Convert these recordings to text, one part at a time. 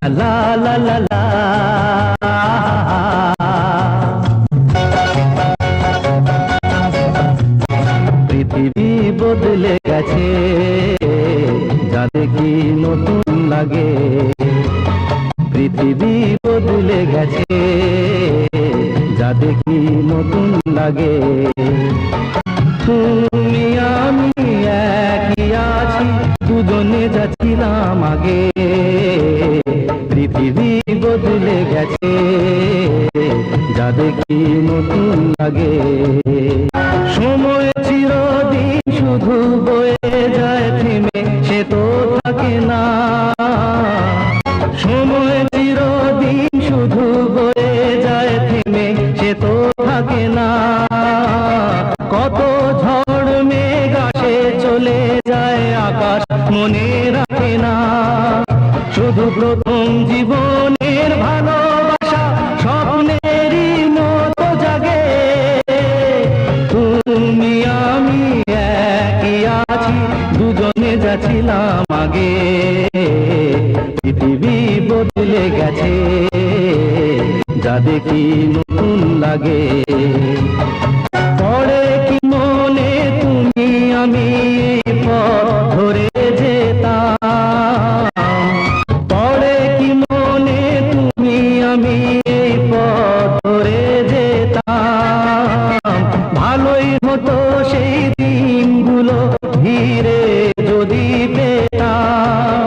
লা লা লা লা। পৃথিবী বদলে গেছে, যা দেখি নতুন লাগে। পৃথিবী বদলে গেছে, যা দেখি নতুন লাগে। তুমি আমি একই আছি, দুজনে যাচ্ছিলাম আগে। পৃথিবী বদলে গেছে, যা দেখি নতুন লাগে। সময় চিরদিন শুধু বয়ে যায় থেমে, সে তো থাকে না। সময় চিরদিন শুধু বয়ে যায় থেমে, সে তো থাকে না। কত ঝড় মেঘ আসে চলে যায়, আকাশ মনে রাখে না। শুধু প্রথম জীবনের ভালোবাসা স্বপ্নেরই মতো জাগে। তুমি আমি একই আছি, দুজনে যাচ্ছিলাম আগে। পৃথিবী বদলে গেছে, যা দেখি নতুন লাগে। পড়ে কি মনে তুমি আমি পথ ধরে যেতাম। পড়ে কি মনে তুমি আমি পথ ধরে যেতাম। ভালোই হতো সেই দিনগুলো ধীরে যদি পেতাম।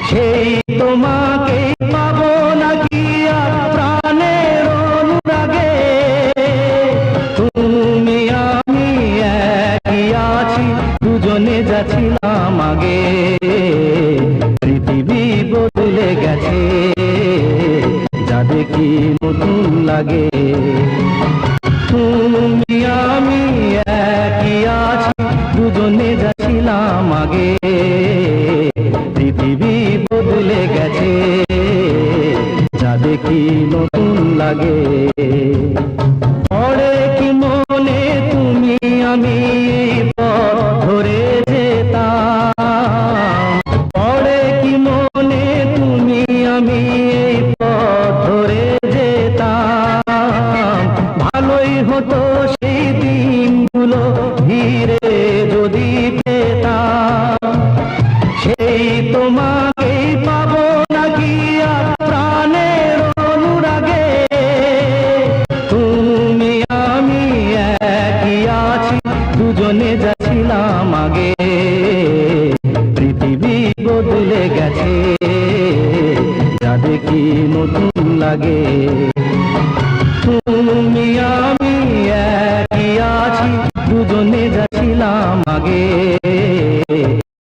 সেই তোমাকে পাবো নাকি আর প্রাণের অনুরাগে। তুমি আমি একই আছি, দুজনে যাচ্ছিলাম আগে। পৃথিবী বদলে গেছে, যা দেখি নতুন লাগে। তুমি আমি একই আছি, দুজনে যাচ্ছিলাম আগে। পৃথিবী বদলে গেছে, যা দেখি নতুন লাগে। পড়ে কি মনে তুমি আমি পথ ধরে যেতাম। পড়ে কি মনে তুমি আমি পথ ধরে যেতাম। ভালোই হতো সেই দিনগুলো ধীরে যদি পেতাম। সেই তোমাকেই পাবো নাকি আর প্রাণের অনুরাগে। তুমি আমি একই আছি, দুজনে যাচ্ছিলাম আগে। পৃথিবী বদলে গেছে, যা দেখি নতুন লাগে।